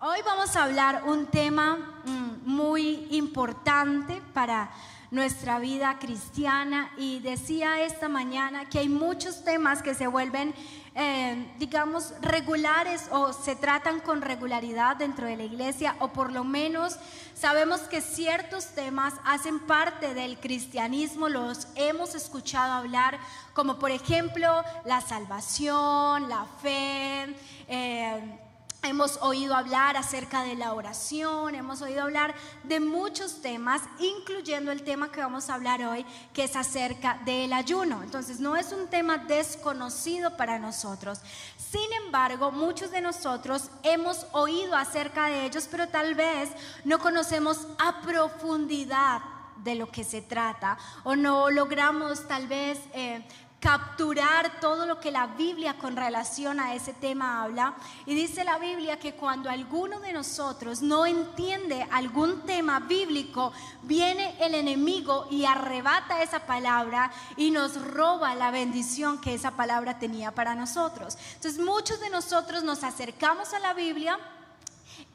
Hoy vamos a hablar un tema muy importante para nuestra vida cristiana, y decía esta mañana que hay muchos temas que se vuelven digamos regulares o se tratan con regularidad dentro de la iglesia, o por lo menos sabemos que ciertos temas hacen parte del cristianismo, los hemos escuchado hablar, como por ejemplo la salvación, la fe. Hemos oído hablar acerca de la oración, hemos oído hablar de muchos temas, incluyendo el tema que vamos a hablar hoy, que es acerca del ayuno. Entonces no es un tema desconocido para nosotros. Sin embargo, muchos de nosotros hemos oído acerca de ellos, pero tal vez no conocemos a profundidad de lo que se trata, o no logramos tal vez capturar todo lo que la Biblia con relación a ese tema habla. Y dice la Biblia que cuando alguno de nosotros no entiende algún tema bíblico, viene el enemigo y arrebata esa palabra y nos roba la bendición que esa palabra tenía para nosotros. Entonces muchos de nosotros nos acercamos a la Biblia,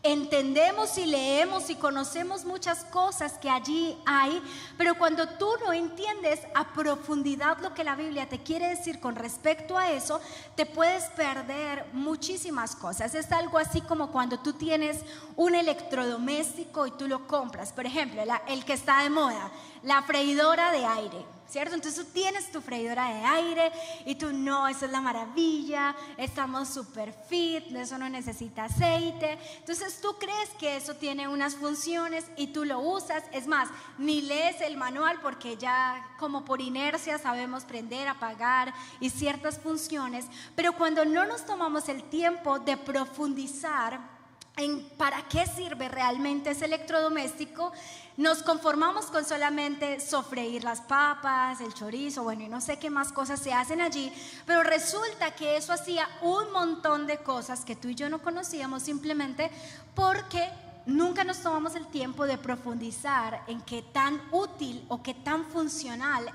entendemos y leemos y conocemos muchas cosas que allí hay, pero cuando tú no entiendes a profundidad lo que la Biblia te quiere decir con respecto a eso, te puedes perder muchísimas cosas. Es algo así como cuando tú tienes un electrodoméstico y tú lo compras, por ejemplo, el que está de moda, la freidora de aire, ¿cierto? Entonces tú tienes tu freidora de aire y tú, no, eso es la maravilla, estamos super fit, eso no necesita aceite. Entonces tú crees que eso tiene unas funciones y tú lo usas. Es más, ni lees el manual porque ya como por inercia sabemos prender, apagar y ciertas funciones. Pero cuando no nos tomamos el tiempo de profundizar en para qué sirve realmente ese electrodoméstico, nos conformamos con solamente sofreír las papas, el chorizo, bueno, y no sé qué más cosas se hacen allí, pero resulta que eso hacía un montón de cosas que tú y yo no conocíamos, simplemente porque nunca nos tomamos el tiempo de profundizar en qué tan útil o qué tan funcional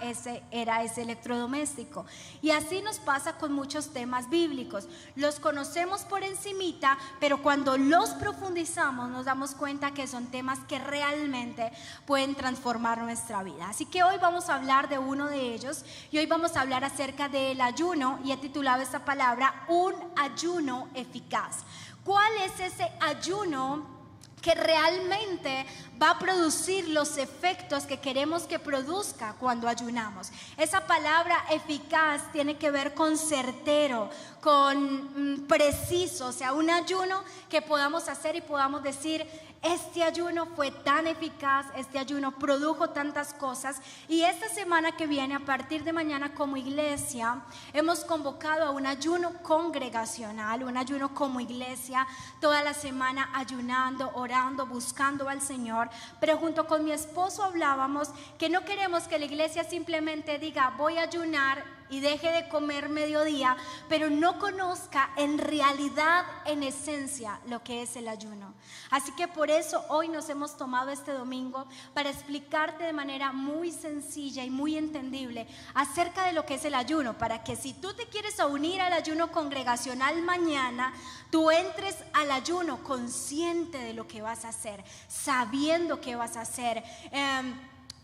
era ese electrodoméstico. Y así nos pasa con muchos temas bíblicos. Los conocemos por encimita, pero cuando los profundizamos nos damos cuenta que son temas que realmente pueden transformar nuestra vida. Así que hoy vamos a hablar de uno de ellos, y hoy vamos a hablar acerca del ayuno, y he titulado esta palabra un ayuno eficaz. ¿Cuál es ese ayuno que realmente va a producir los efectos que queremos que produzca cuando ayunamos? Esa palabra eficaz tiene que ver con certero, con preciso, o sea, un ayuno que podamos hacer y podamos decir: este ayuno fue tan eficaz, este ayuno produjo tantas cosas. Y esta semana que viene, a partir de mañana, como iglesia, hemos convocado a un ayuno congregacional, un ayuno como iglesia, toda la semana ayunando, orando, buscando al Señor. Pero junto con mi esposo hablábamos que no queremos que la iglesia simplemente diga: voy a ayunar, y deje de comer mediodía, pero no conozca en realidad, en esencia, lo que es el ayuno. Así que por eso hoy nos hemos tomado este domingo para explicarte de manera muy sencilla y muy entendible acerca de lo que es el ayuno, para que si tú te quieres unir al ayuno congregacional mañana, tú entres al ayuno consciente de lo que vas a hacer, sabiendo qué vas a hacer,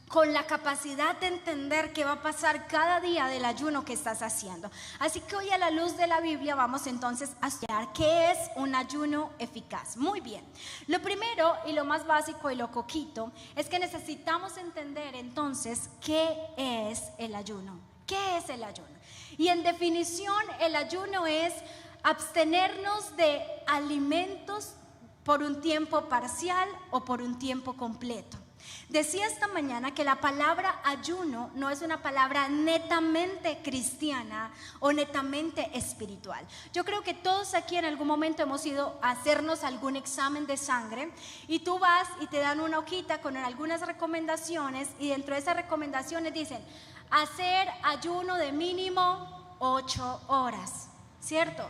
con la capacidad de entender qué va a pasar cada día del ayuno que estás haciendo. Así que hoy, a la luz de la Biblia, vamos entonces a estudiar qué es un ayuno eficaz. Muy bien, lo primero y lo más básico y lo coquito es que necesitamos entender entonces qué es el ayuno. ¿Qué es el ayuno? Y en definición, el ayuno es abstenernos de alimentos por un tiempo parcial o por un tiempo completo. Decía esta mañana que la palabra ayuno no es una palabra netamente cristiana o netamente espiritual. Yo creo que todos aquí en algún momento hemos ido a hacernos algún examen de sangre, y tú vas y te dan una hojita con algunas recomendaciones, y dentro de esas recomendaciones dicen: hacer ayuno de mínimo 8 horas, ¿cierto?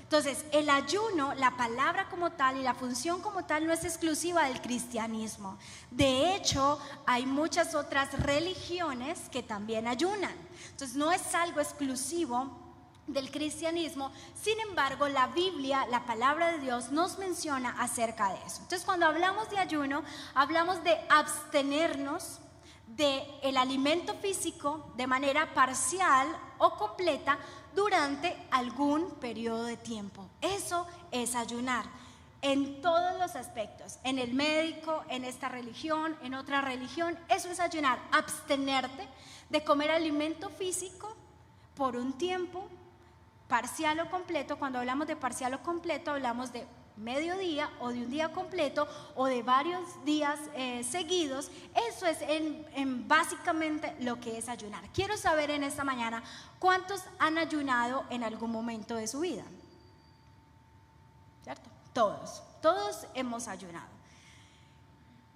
Entonces, el ayuno, la palabra como tal y la función como tal, no es exclusiva del cristianismo. De hecho, hay muchas otras religiones que también ayunan. Entonces, no es algo exclusivo del cristianismo. Sin embargo, la Biblia, la palabra de Dios, nos menciona acerca de eso. Entonces, cuando hablamos de ayuno, hablamos de abstenernos del alimento físico de manera parcial o completa durante algún periodo de tiempo. Eso es ayunar en todos los aspectos, en el médico, en esta religión, en otra religión. Eso es ayunar, abstenerte de comer alimento físico por un tiempo parcial o completo. Cuando hablamos de parcial o completo, hablamos de mediodía o de un día completo o de varios días seguidos. Eso es básicamente lo que es ayunar. Quiero saber en esta mañana, ¿cuántos han ayunado en algún momento de su vida? ¿Cierto? Todos hemos ayunado.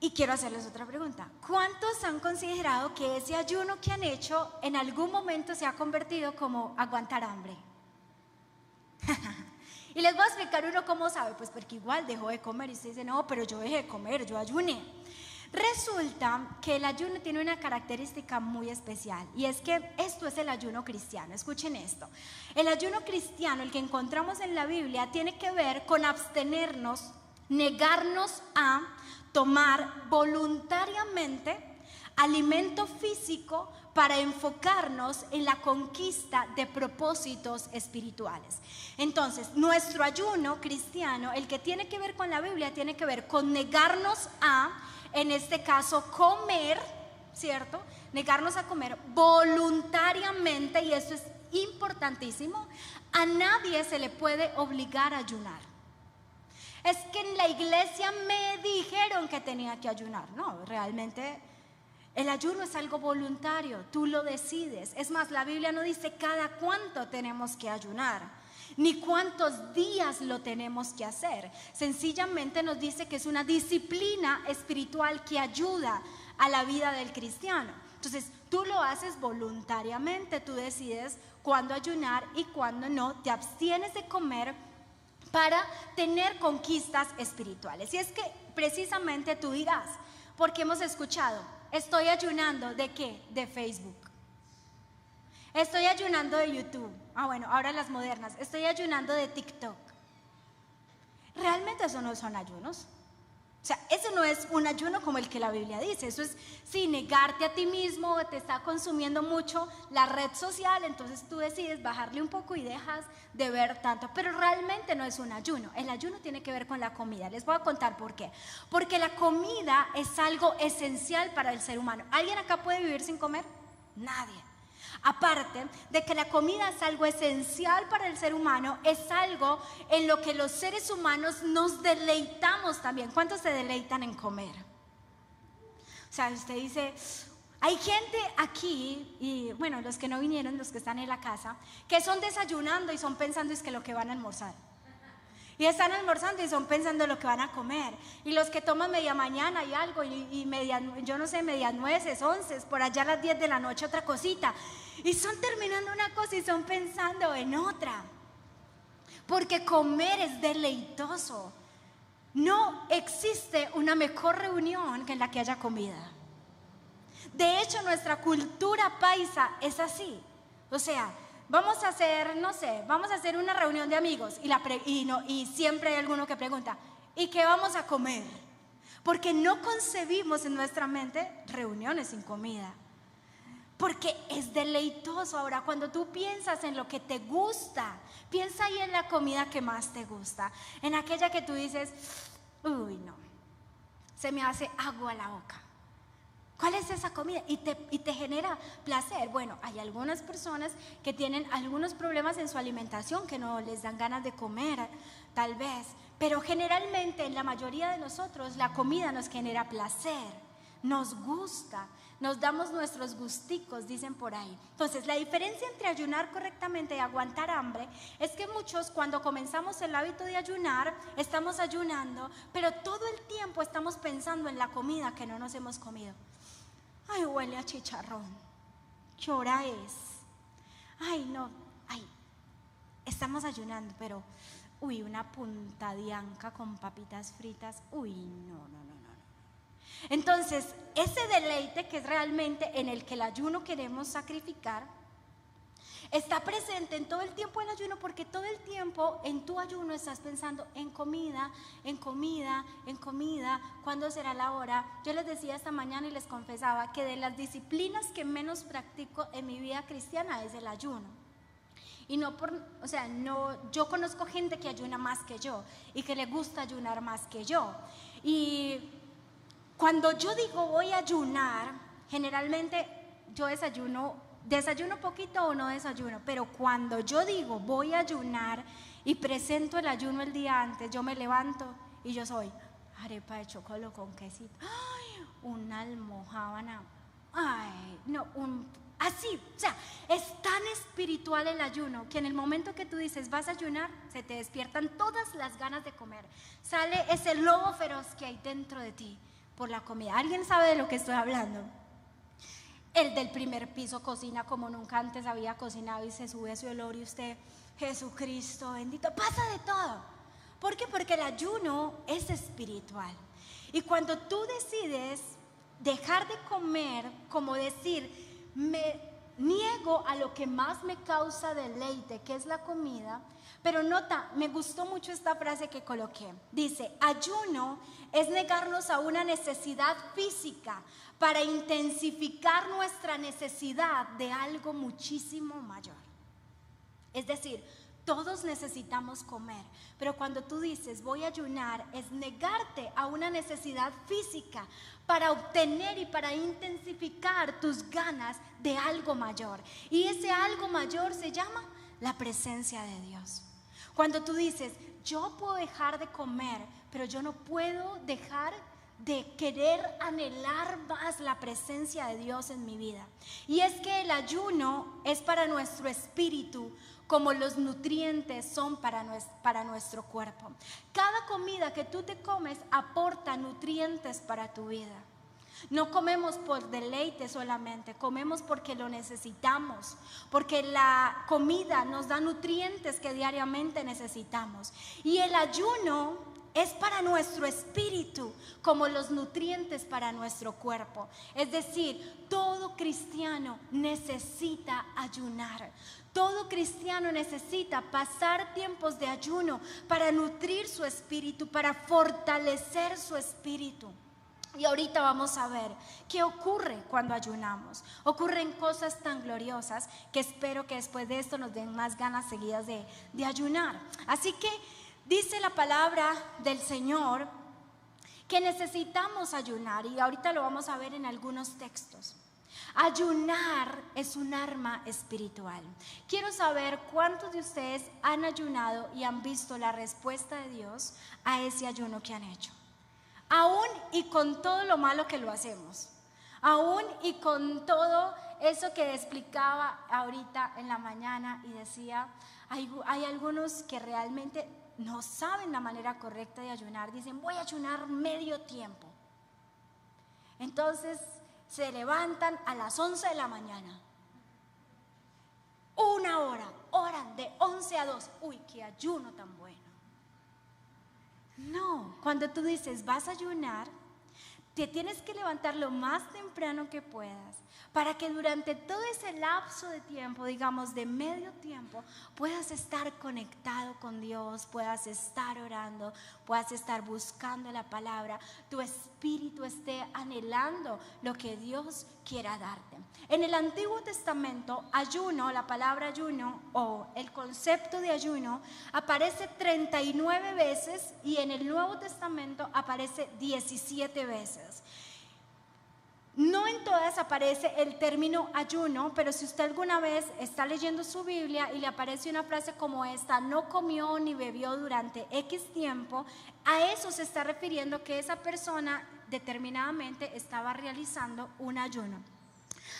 Y quiero hacerles otra pregunta. ¿Cuántos han considerado que ese ayuno que han hecho en algún momento se ha convertido como aguantar hambre? Y les voy a explicar uno cómo sabe. Pues porque igual dejó de comer y usted dice, no, pero yo dejé de comer, yo ayuné. Resulta que el ayuno tiene una característica muy especial, y es que esto es el ayuno cristiano. Escuchen esto: el ayuno cristiano, el que encontramos en la Biblia, tiene que ver con abstenernos, negarnos a tomar voluntariamente alimento físico para enfocarnos en la conquista de propósitos espirituales. Entonces, nuestro ayuno cristiano, el que tiene que ver con la Biblia, tiene que ver con negarnos a, en este caso, comer, ¿cierto? Negarnos a comer voluntariamente, y esto es importantísimo. A nadie se le puede obligar a ayunar. Es que en la iglesia me dijeron que tenía que ayunar. No, realmente el ayuno es algo voluntario, tú lo decides. Es más, la Biblia no dice cada cuánto tenemos que ayunar, ni cuántos días lo tenemos que hacer. Sencillamente nos dice que es una disciplina espiritual que ayuda a la vida del cristiano. Entonces, tú lo haces voluntariamente, tú decides cuándo ayunar y cuándo no, te abstienes de comer para tener conquistas espirituales. Y es que precisamente tú dirás, porque hemos escuchado, estoy ayunando ¿de qué? De Facebook. Estoy ayunando de YouTube. Bueno, ahora las modernas. Estoy ayunando de TikTok. Realmente eso no son ayunos. O sea, eso no es un ayuno como el que la Biblia dice. Eso es, sí, negarte a ti mismo, te está consumiendo mucho la red social, entonces tú decides bajarle un poco y dejas de ver tanto. Pero realmente no es un ayuno. El ayuno tiene que ver con la comida. Les voy a contar por qué. Porque la comida es algo esencial para el ser humano. ¿Alguien acá puede vivir sin comer? Nadie. Aparte de que la comida es algo esencial para el ser humano, es algo en lo que los seres humanos nos deleitamos también. ¿Cuántos se deleitan en comer? O sea, usted dice, hay gente aquí, y bueno, los que no vinieron, los que están en la casa, que son desayunando y son pensando es que lo que van a almorzar. Y están almorzando y son pensando en lo que van a comer. Y los que toman media mañana y algo, y media, yo no sé, medias nueces, 11, por allá a las 10 de la noche otra cosita. Y son terminando una cosa y son pensando en otra. Porque comer es deleitoso. No existe una mejor reunión que en la que haya comida. De hecho, nuestra cultura paisa es así. O sea, vamos a hacer, no sé, vamos a hacer una reunión de amigos y siempre hay alguno que pregunta, ¿y qué vamos a comer? Porque no concebimos en nuestra mente reuniones sin comida. Porque es deleitoso. Ahora, cuando tú piensas en lo que te gusta, piensa ahí en la comida que más te gusta, en aquella que tú dices, uy, no, se me hace agua a la boca. ¿Cuál es esa comida? Y te genera placer. Bueno, hay algunas personas que tienen algunos problemas en su alimentación, que no les dan ganas de comer, tal vez. Pero generalmente en la mayoría de nosotros la comida nos genera placer, nos gusta, nos damos nuestros gusticos, dicen por ahí. Entonces, la diferencia entre ayunar correctamente y aguantar hambre es que muchos, cuando comenzamos el hábito de ayunar, estamos ayunando, pero todo el tiempo estamos pensando en la comida que no nos hemos comido. Ay, huele a chicharrón. ¿Qué hora es? Ay, no, estamos ayunando, pero uy, una punta de anca con papitas fritas. Uy, no. Entonces, ese deleite que es realmente en el que el ayuno queremos sacrificar, Está presente en todo el tiempo del ayuno, porque todo el tiempo en tu ayuno estás pensando en comida, en comida, en comida. ¿Cuándo será la hora? Yo les decía esta mañana y les confesaba que de las disciplinas que menos practico en mi vida cristiana es el ayuno. Y yo conozco gente que ayuna más que yo y que le gusta ayunar más que yo. Y cuando yo digo voy a ayunar, generalmente yo desayuno poquito o no desayuno, pero cuando yo digo voy a ayunar y presento el ayuno el día antes, yo me levanto y yo soy arepa de chocolate con quesito, ay, una almojábana, ay, no, así, o sea, es tan espiritual el ayuno que en el momento que tú dices vas a ayunar, se te despiertan todas las ganas de comer, sale ese lobo feroz que hay dentro de ti por la comida. ¿Alguien sabe de lo que estoy hablando? El del primer piso cocina como nunca antes había cocinado y se sube su olor y usted, Jesucristo bendito, pasa de todo. ¿Por qué? Porque el ayuno es espiritual. Y cuando tú decides dejar de comer, como decir, me niego a lo que más me causa deleite, que es la comida. Pero nota, me gustó mucho esta frase que coloqué. Dice, ayuno es negarnos a una necesidad física para intensificar nuestra necesidad de algo muchísimo mayor. Es decir, todos necesitamos comer, pero cuando tú dices voy a ayunar, es negarte a una necesidad física para obtener y para intensificar tus ganas de algo mayor. Y ese algo mayor se llama la presencia de Dios. Cuando tú dices, yo puedo dejar de comer, pero yo no puedo dejar de querer anhelar más la presencia de Dios en mi vida. Y es que el ayuno es para nuestro espíritu como los nutrientes son para nuestro cuerpo. Cada comida que tú te comes aporta nutrientes para tu vida. No comemos por deleite solamente, comemos porque lo necesitamos, porque la comida nos da nutrientes que diariamente necesitamos. Y el ayuno es para nuestro espíritu como los nutrientes para nuestro cuerpo. Es decir, todo cristiano necesita ayunar. Todo cristiano necesita pasar tiempos de ayuno para nutrir su espíritu, para fortalecer su espíritu. Y ahorita vamos a ver qué ocurre cuando ayunamos. Ocurren cosas tan gloriosas que espero que después de esto nos den más ganas seguidas de ayunar. Así que dice la palabra del Señor que necesitamos ayunar, y ahorita lo vamos a ver en algunos textos. Ayunar es un arma espiritual. Quiero saber cuántos de ustedes han ayunado y han visto la respuesta de Dios a ese ayuno que han hecho. Aún y con todo lo malo que lo hacemos, aún y con todo eso que explicaba ahorita en la mañana y decía, hay algunos que realmente no saben la manera correcta de ayunar. Dicen, voy a ayunar medio tiempo. Entonces se levantan a las 11 de la mañana, 1 hora, oran de 11 a 2. Uy, qué ayuno tan bueno. No, cuando tú dices vas a ayunar, te tienes que levantar lo más temprano que puedas para que durante todo ese lapso de tiempo, digamos de medio tiempo, puedas estar conectado con Dios, puedas estar orando, puedas estar buscando la palabra, tu espíritu esté anhelando lo que Dios quiera darte. En el Antiguo Testamento, ayuno, la palabra ayuno o el concepto de ayuno aparece 39 veces y en el Nuevo Testamento aparece 17 veces. No en todas aparece el término ayuno, pero si usted alguna vez está leyendo su Biblia y le aparece una frase como esta, no comió ni bebió durante X tiempo, a eso se está refiriendo que esa persona determinadamente estaba realizando un ayuno.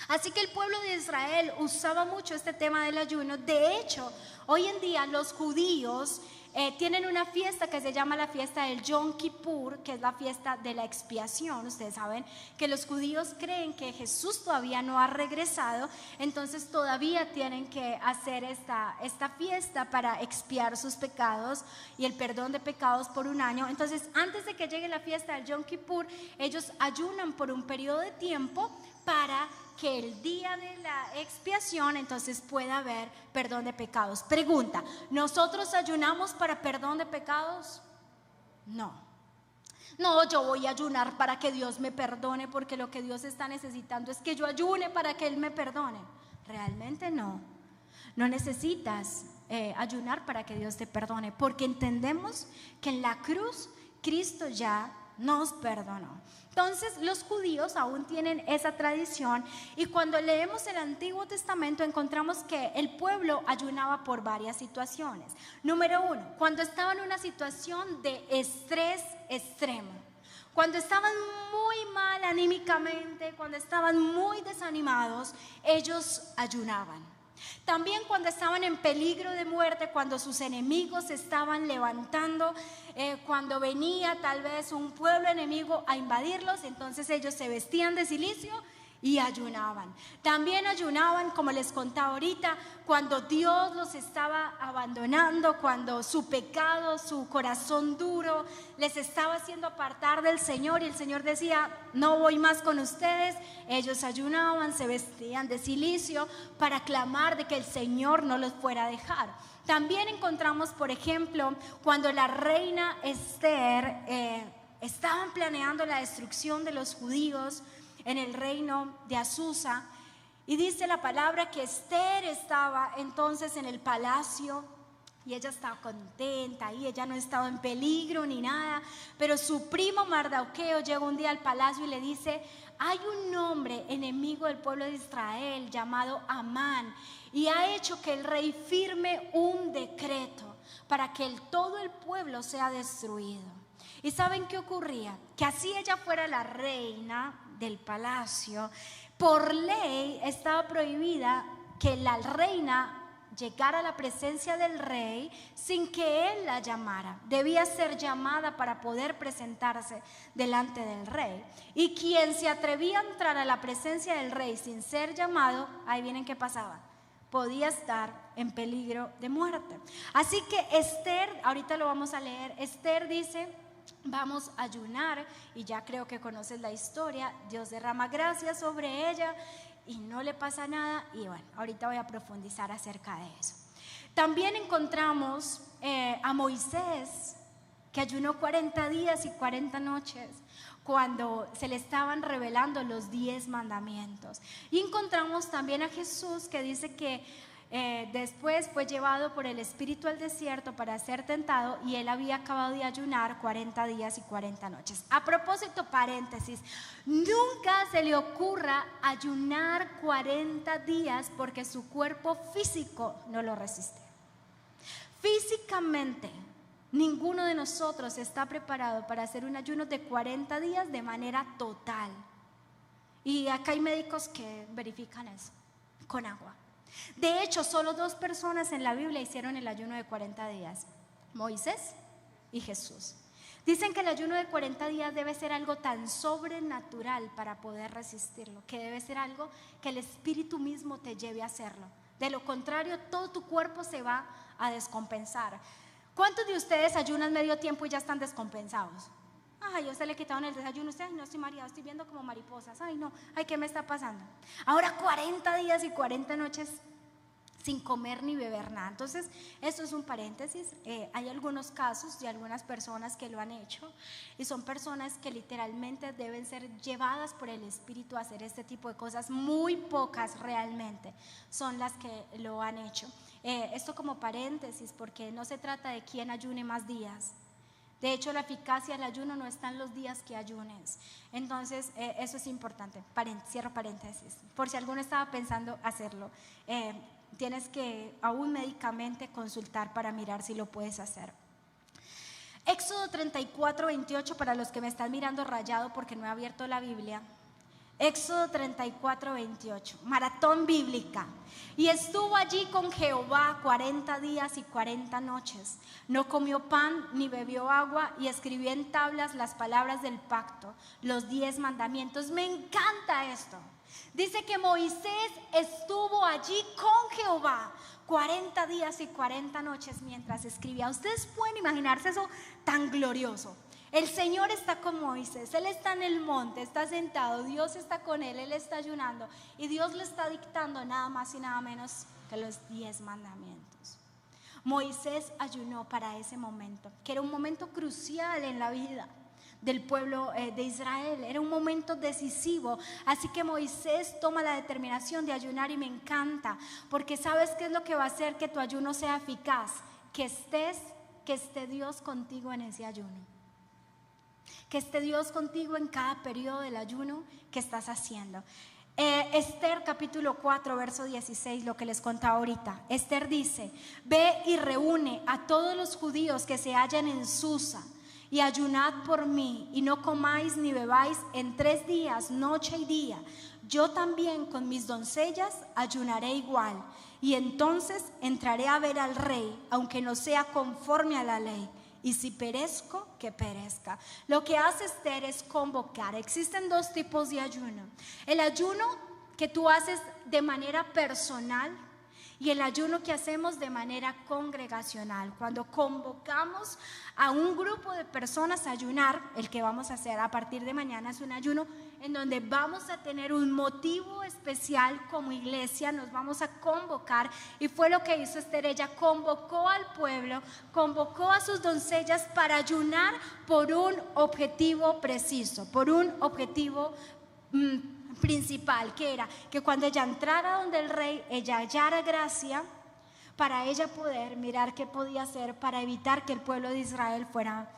Así que el pueblo de Israel usaba mucho este tema del ayuno. De hecho, hoy en día los judíos tienen una fiesta que se llama la fiesta del Yom Kippur, que es la fiesta de la expiación. Ustedes saben que los judíos creen que Jesús todavía no ha regresado, entonces todavía tienen que hacer esta fiesta para expiar sus pecados y el perdón de pecados por 1 año. Entonces, antes de que llegue la fiesta del Yom Kippur, ellos ayunan por un periodo de tiempo para que el día de la expiación entonces pueda haber perdón de pecados. Pregunta, ¿nosotros ayunamos para perdón de pecados? No. No, yo voy a ayunar para que Dios me perdone, porque lo que Dios está necesitando es que yo ayune para que Él me perdone. Realmente no. No necesitas ayunar para que Dios te perdone, porque entendemos que en la cruz Cristo ya nos perdonó. Entonces los judíos aún tienen esa tradición, y cuando leemos el Antiguo Testamento encontramos que el pueblo ayunaba por varias situaciones. Número uno, cuando estaba en una situación de estrés extremo, cuando estaban muy mal anímicamente, cuando estaban muy desanimados, ellos ayunaban. También cuando estaban en peligro de muerte, cuando sus enemigos se estaban levantando, cuando venía tal vez un pueblo enemigo a invadirlos, entonces ellos se vestían de cilicio y ayunaban. También ayunaban, como les contaba ahorita, cuando Dios los estaba abandonando, cuando su pecado, su corazón duro les estaba haciendo apartar del Señor, y el Señor decía: no voy más con ustedes. Ellos ayunaban, se vestían de cilicio para clamar de que el Señor no los fuera a dejar. También encontramos, por ejemplo, cuando la reina Esther estaban planeando la destrucción de los judíos en el reino de Azusa, y dice la palabra que Esther estaba entonces en el palacio y ella estaba contenta y ella no estaba en peligro ni nada, pero su primo Mardoqueo llega un día al palacio y le dice: hay un hombre enemigo del pueblo de Israel llamado Amán, y ha hecho que el rey firme un decreto para que todo el pueblo sea destruido. ¿Y saben qué ocurría? Que así ella fuera la reina del palacio, por ley estaba prohibida que la reina llegara a la presencia del rey sin que él la llamara. Debía ser llamada para poder presentarse delante del rey. Y quien se atrevía a entrar a la presencia del rey sin ser llamado, ahí vienen qué pasaba: podía estar en peligro de muerte. Así que Esther, ahorita lo vamos a leer, Esther dice: vamos a ayunar, y ya creo que conoces la historia. Dios derrama gracia sobre ella y no le pasa nada, y bueno, ahorita voy a profundizar acerca de eso. También encontramos a Moisés, que ayunó 40 días y 40 noches cuando se le estaban revelando los 10 mandamientos. Y encontramos también a Jesús, que dice que después fue llevado por el Espíritu al desierto para ser tentado, y él había acabado de ayunar 40 días y 40 noches. A propósito, paréntesis, nunca se le ocurra ayunar 40 días porque su cuerpo físico no lo resiste. Físicamente ninguno de nosotros está preparado para hacer un ayuno de 40 días de manera total. Y acá hay médicos que verifican eso con agua. De hecho, solo 2 personas en la Biblia hicieron el ayuno de 40 días: Moisés y Jesús. Dicen que el ayuno de 40 días debe ser algo tan sobrenatural para poder resistirlo, que debe ser algo que el Espíritu mismo te lleve a hacerlo. De lo contrario, todo tu cuerpo se va a descompensar. ¿Cuántos de ustedes ayunan medio tiempo y ya están descompensados? Ay, yo se le quitaron el desayuno. Usted: ay, no, estoy mareado, estoy viendo como mariposas. Ay, no, ay, ¿qué me está pasando? Ahora 40 días y 40 noches sin comer ni beber nada. Entonces, esto es un paréntesis. Hay algunos casos de algunas personas que lo han hecho, y son personas que literalmente deben ser llevadas por el Espíritu a hacer este tipo de cosas. Muy pocas realmente son las que lo han hecho. Esto como paréntesis, porque no se trata de quién ayune más días. De hecho, la eficacia del ayuno no está en los días que ayunes. Entonces, eso es importante. Cierro paréntesis. Por si alguno estaba pensando hacerlo, tienes que aún médicamente consultar para mirar si lo puedes hacer. Éxodo 34:28, para los que me están mirando rayado porque no he abierto la Biblia. Éxodo 34:28, maratón bíblica. Y estuvo allí con Jehová 40 días y 40 noches. No comió pan ni bebió agua, y escribió en tablas las palabras del pacto, los 10 mandamientos. Me encanta esto. Dice que Moisés estuvo allí con Jehová 40 días y 40 noches mientras escribía. Ustedes pueden imaginarse eso tan glorioso. El Señor está con Moisés, Él está en el monte, está sentado, Dios está con Él está ayunando y Dios le está dictando nada más y nada menos que los 10 mandamientos. Moisés ayunó para ese momento, que era un momento crucial en la vida del pueblo de Israel, era un momento decisivo. Así que Moisés toma la determinación de ayunar y me encanta, porque ¿sabes qué es lo que va a hacer que tu ayuno sea eficaz? Que esté Dios contigo en ese ayuno. Que esté Dios contigo en cada periodo del ayuno que estás haciendo. Esther capítulo 4 verso 16, lo que les contaba ahorita. Esther dice: ve y reúne a todos los judíos que se hallan en Susa y ayunad por mí, y no comáis ni bebáis en 3 días, noche y día. Yo también con mis doncellas ayunaré igual, y entonces entraré a ver al rey, aunque no sea conforme a la ley. Y si perezco, que perezca. Lo que hace Esther es convocar. Existen 2 tipos de ayuno: el ayuno que tú haces de manera personal y el ayuno que hacemos de manera congregacional. Cuando convocamos a un grupo de personas a ayunar, el que vamos a hacer a partir de mañana es un ayuno en donde vamos a tener un motivo especial como iglesia, nos vamos a convocar, y fue lo que hizo Esther. Ella convocó al pueblo, convocó a sus doncellas para ayunar por un objetivo preciso, por un objetivo principal, que era que cuando ella entrara donde el rey, ella hallara gracia para ella poder mirar qué podía hacer para evitar que el pueblo de Israel fuera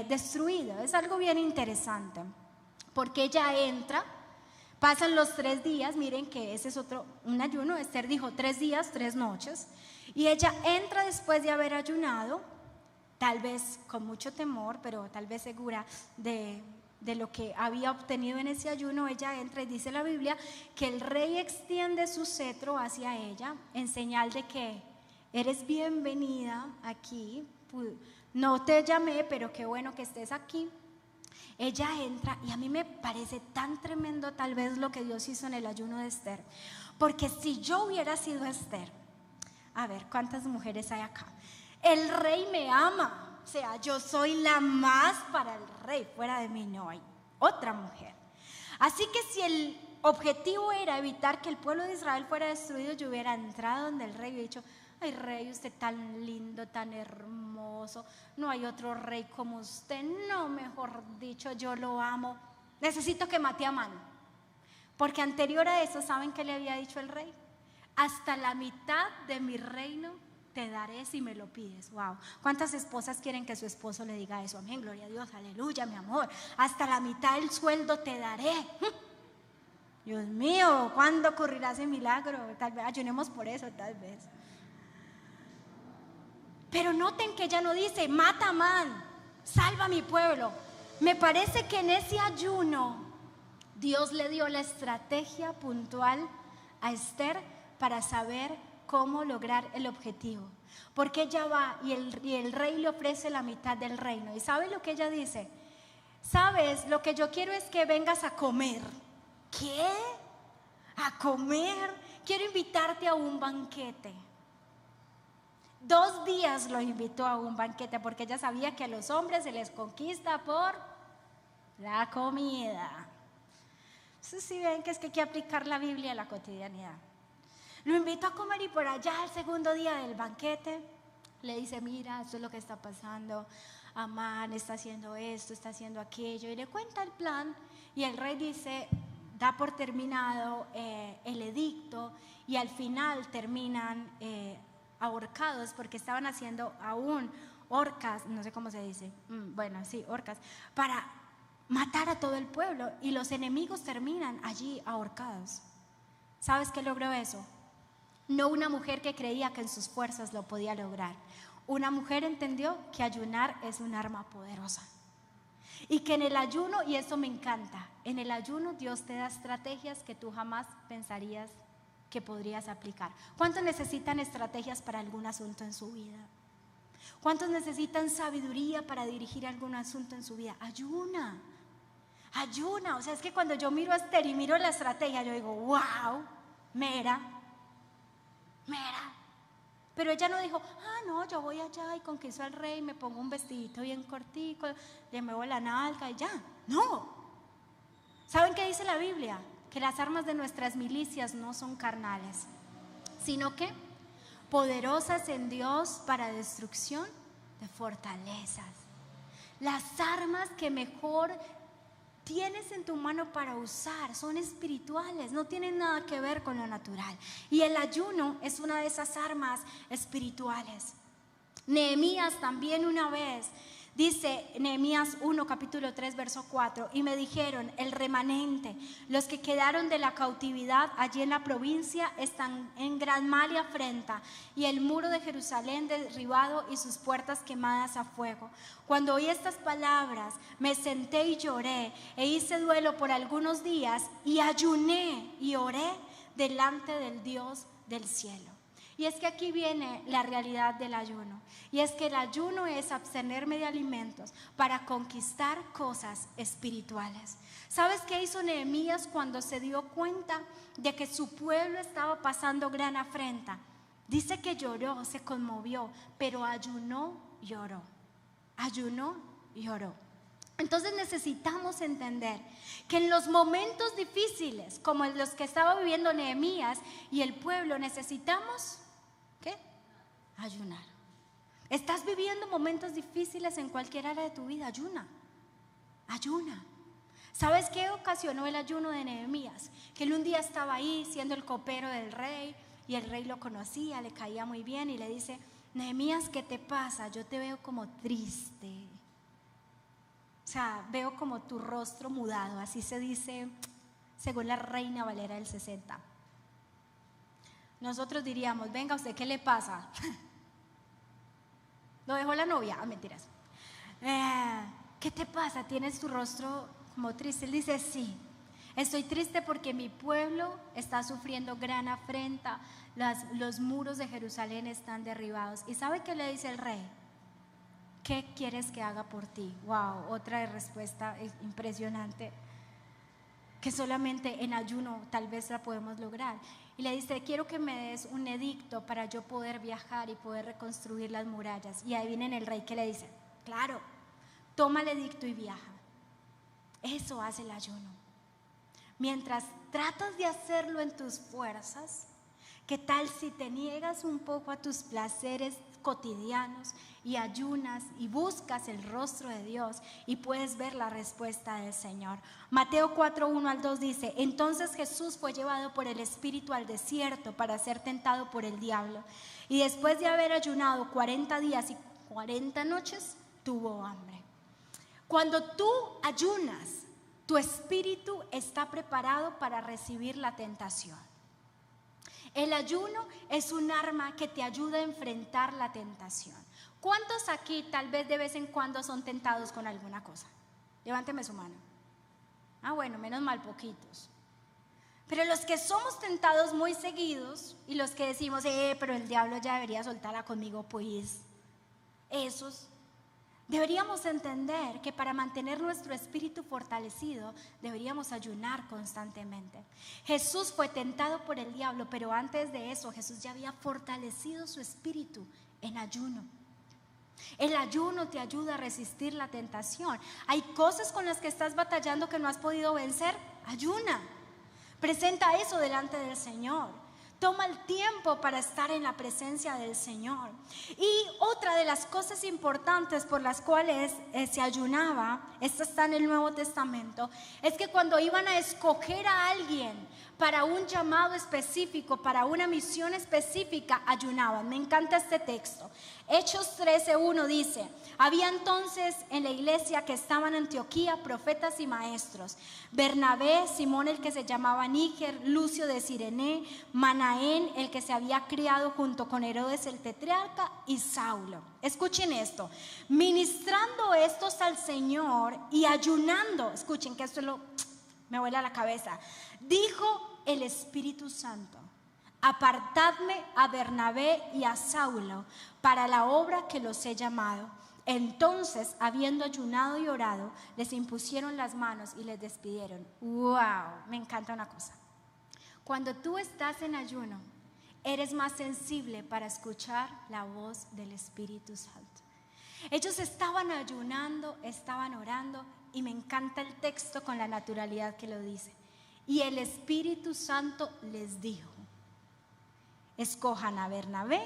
destruido. Es algo bien interesante, porque ella entra, pasan los 3 días, miren que ese es un ayuno. Esther dijo 3 días, 3 noches, y ella entra después de haber ayunado, tal vez con mucho temor, pero tal vez segura de lo que había obtenido en ese ayuno. Ella entra y dice la Biblia que el rey extiende su cetro hacia ella en señal de que eres bienvenida aquí, no te llamé, pero qué bueno que estés aquí. Ella entra y a mí me parece tan tremendo tal vez lo que Dios hizo en el ayuno de Esther, porque si yo hubiera sido Esther, a ver cuántas mujeres hay acá, el rey me ama. O sea, yo soy la más para el rey, fuera de mí no hay otra mujer. Así que si el objetivo era evitar que el pueblo de Israel fuera destruido, yo hubiera entrado donde el rey y dicho: ay rey, usted tan lindo, tan hermoso, no hay otro rey como usted, no, mejor dicho, yo lo amo, necesito que mate a Amán. Porque anterior a eso, ¿saben qué le había dicho el rey? Hasta la mitad de mi reino te daré si me lo pides. Wow, ¿cuántas esposas quieren que su esposo le diga eso? Amén, gloria a Dios, aleluya, mi amor. Hasta la mitad del sueldo te daré. Dios mío, ¿cuándo ocurrirá ese milagro? Tal vez ayunemos por eso, tal vez. Pero noten que ella no dice: mata a Amán, salva a mi pueblo. Me parece que en ese ayuno Dios le dio la estrategia puntual a Esther para saber cómo lograr el objetivo. Porque ella va y el rey le ofrece la mitad del reino. ¿Y sabe lo que ella dice? ¿Sabes? Lo que yo quiero es que vengas a comer. ¿Qué? ¿A comer? Quiero invitarte a un banquete. 2 días lo invitó a un banquete, porque ella sabía que a los hombres se les conquista por la comida. Entonces, si ven que es que hay que aplicar la Biblia a la cotidianidad. Lo invitó a comer y por allá, el segundo día del banquete, le dice: mira, esto es lo que está pasando, Amán está haciendo esto, está haciendo aquello, y le cuenta el plan. Y el rey dice, da por terminado el edicto, y al final terminan ahorcados, porque estaban haciendo aún horcas, no sé cómo se dice, bueno, sí, horcas, para matar a todo el pueblo, y los enemigos terminan allí ahorcados. ¿Sabes qué logró eso? No una mujer que creía que en sus fuerzas lo podía lograr. Una mujer entendió que ayunar es un arma poderosa, y que en el ayuno, y eso me encanta, en el ayuno Dios te da estrategias que tú jamás pensarías que podrías aplicar. ¿Cuántos necesitan estrategias para algún asunto en su vida? ¿Cuántos necesitan sabiduría para dirigir algún asunto en su vida? Ayuna, ayuna. O sea, es que cuando yo miro a Esther y miro la estrategia, yo digo: wow, mera. Pero ella no dijo, no, yo voy allá y conquisto al rey, me pongo un vestidito bien cortico, le muevo la nalga y ya. No. ¿Saben qué dice la Biblia? Que las armas de nuestras milicias no son carnales, sino que poderosas en Dios para destrucción de fortalezas. Las armas que mejor tienes en tu mano para usar son espirituales, no tienen nada que ver con lo natural. Y el ayuno es una de esas armas espirituales. Nehemías también una vez dice, Nehemías 1 capítulo 3 verso 4, y me dijeron, el remanente, los que quedaron de la cautividad allí en la provincia están en gran mal y afrenta, y el muro de Jerusalén derribado y sus puertas quemadas a fuego. Cuando oí estas palabras me senté y lloré e hice duelo por algunos días y ayuné y oré delante del Dios del cielo. Y es que aquí viene la realidad del ayuno. Y es que el ayuno es abstenerme de alimentos para conquistar cosas espirituales. ¿Sabes qué hizo Nehemías cuando se dio cuenta de que su pueblo estaba pasando gran afrenta? Dice que lloró, se conmovió, pero ayunó y oró. Ayunó y oró. Entonces necesitamos entender que en los momentos difíciles, como en los que estaba viviendo Nehemías y el pueblo, necesitamos, ¿qué? Ayunar. Estás viviendo momentos difíciles en cualquier área de tu vida, ayuna. Ayuna. ¿Sabes qué ocasionó el ayuno de Nehemías? Que él un día estaba ahí siendo el copero del rey y el rey lo conocía, le caía muy bien y le dice, Nehemías, ¿qué te pasa? Yo te veo como triste. O sea, veo como tu rostro mudado, así se dice según la Reina Valera del 60. Nosotros diríamos, venga, ¿usted qué le pasa? ¿Lo dejó la novia? Mentiras. ¿Qué te pasa? ¿Tienes tu rostro como triste? Él dice, sí, estoy triste porque mi pueblo está sufriendo gran afrenta, los muros de Jerusalén están derribados. ¿Y sabe qué le dice el rey? ¿Qué quieres que haga por ti? Wow, otra respuesta impresionante que solamente en ayuno tal vez la podemos lograr. Y le dice, quiero que me des un edicto para yo poder viajar y poder reconstruir las murallas. Y ahí viene el rey que le dice, claro, toma el edicto y viaja. Eso hace el ayuno. Mientras tratas de hacerlo en tus fuerzas, ¿qué tal si te niegas un poco a tus placeres cotidianos y ayunas y buscas el rostro de Dios y puedes ver la respuesta del Señor? Mateo 4:1 al 2 dice, entonces Jesús fue llevado por el Espíritu al desierto para ser tentado por el diablo, y después de haber ayunado 40 días y 40 noches tuvo hambre. Cuando tú ayunas, tu espíritu está preparado para recibir la tentación. El ayuno es un arma que te ayuda a enfrentar la tentación. ¿Cuántos aquí tal vez de vez en cuando son tentados con alguna cosa? Levánteme su mano. Bueno, menos mal, poquitos. Pero los que somos tentados muy seguidos y los que decimos, pero el diablo ya debería soltarla conmigo, pues esos, deberíamos entender que para mantener nuestro espíritu fortalecido deberíamos ayunar constantemente. Jesús fue tentado por el diablo, pero antes de eso Jesús ya había fortalecido su espíritu en ayuno. El ayuno te ayuda a resistir la tentación. Hay cosas con las que estás batallando que no has podido vencer, ayuna. Presenta eso delante del Señor. Toma el tiempo para estar en la presencia del Señor. Y otra de las cosas importantes por las cuales se ayunaba, esto está en el Nuevo Testamento, es que cuando iban a escoger a alguien para un llamado específico, para una misión específica, ayunaban. Me encanta este texto. Hechos 13:1 dice, había entonces en la iglesia que estaban en Antioquía profetas y maestros: Bernabé, Simón el que se llamaba Níger, Lucio de Cirene, Manaén el que se había criado junto con Herodes el tetrarca, y Saulo. Escuchen esto: ministrando estos al Señor y ayunando. Escuchen que esto me vuela la cabeza. Dijo el Espíritu Santo: apartadme a Bernabé y a Saulo para la obra que los he llamado. Entonces, habiendo ayunado y orado, les impusieron las manos y les despidieron. Wow, me encanta una cosa. Cuando tú estás en ayuno eres más sensible para escuchar la voz del Espíritu Santo. Ellos estaban ayunando, estaban orando, y me encanta el texto con la naturalidad que lo dice. Y el Espíritu Santo les dijo: escojan a Bernabé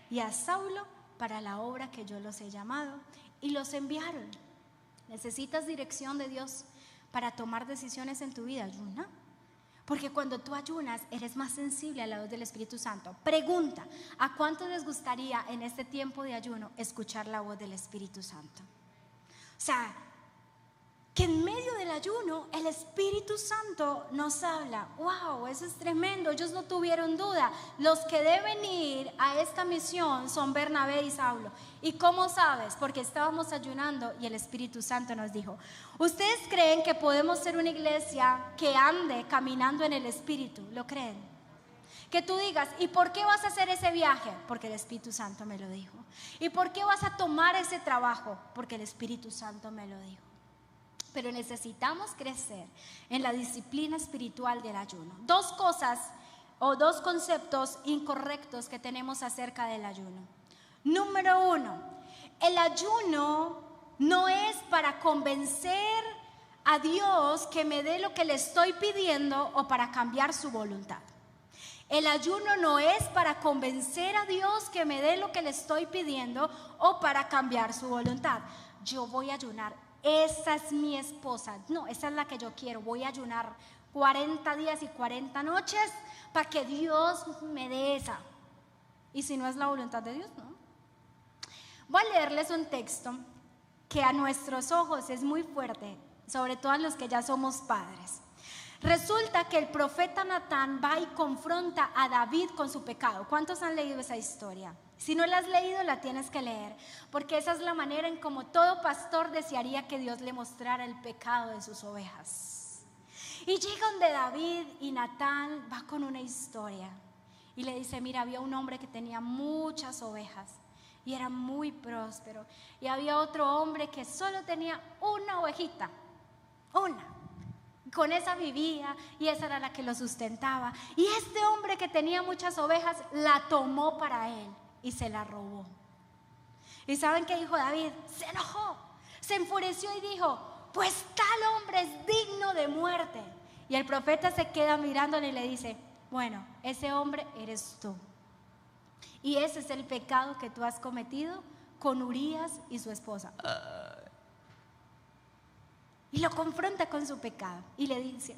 y a Saulo para la obra que yo los he llamado, y los enviaron. ¿Necesitas dirección de Dios para tomar decisiones en tu vida? Ayuna. Porque cuando tú ayunas eres más sensible a la voz del Espíritu Santo. Pregunta: ¿a cuánto les gustaría en este tiempo de ayuno escuchar la voz del Espíritu Santo? O sea, que en medio del ayuno el Espíritu Santo nos habla. ¡Wow! Eso es tremendo. Ellos no tuvieron duda. Los que deben ir a esta misión son Bernabé y Saulo. ¿Y cómo sabes? Porque estábamos ayunando y el Espíritu Santo nos dijo: ¿ustedes creen que podemos ser una iglesia que ande caminando en el Espíritu? ¿Lo creen? Que tú digas: ¿y por qué vas a hacer ese viaje? Porque el Espíritu Santo me lo dijo. ¿Y por qué vas a tomar ese trabajo? Porque el Espíritu Santo me lo dijo. Pero necesitamos crecer en la disciplina espiritual del ayuno. Dos cosas o dos conceptos incorrectos que tenemos acerca del ayuno. Número uno: el ayuno no es para convencer a Dios que me dé lo que le estoy pidiendo o para cambiar su voluntad. El ayuno no es para convencer a Dios que me dé lo que le estoy pidiendo o para cambiar su voluntad. Yo voy a ayunar, esa es mi esposa, no, esa es la que yo quiero, voy a ayunar 40 días y 40 noches para que Dios me dé esa. Y si no es la voluntad de Dios, no. Voy a leerles un texto que a nuestros ojos es muy fuerte, sobre todo a los que ya somos padres. Resulta que el profeta Natán va y confronta a David con su pecado. ¿Cuántos han leído esa historia? Si no la has leído, la tienes que leer, porque esa es la manera en como todo pastor desearía que Dios le mostrara el pecado de sus ovejas. Y llega donde David, y Natán va con una historia y le dice: mira, había un hombre que tenía muchas ovejas y era muy próspero, y había otro hombre que solo tenía una ovejita, una. Con esa vivía y esa era la que lo sustentaba. Y este hombre que tenía muchas ovejas la tomó para él y se la robó. ¿Y saben qué dijo David? Se enojó, se enfureció y dijo: pues tal hombre es digno de muerte. Y el profeta se queda mirándole y le dice: bueno, ese hombre eres tú. Y ese es el pecado que tú has cometido con Urías y su esposa. Y lo confronta con su pecado y le dice: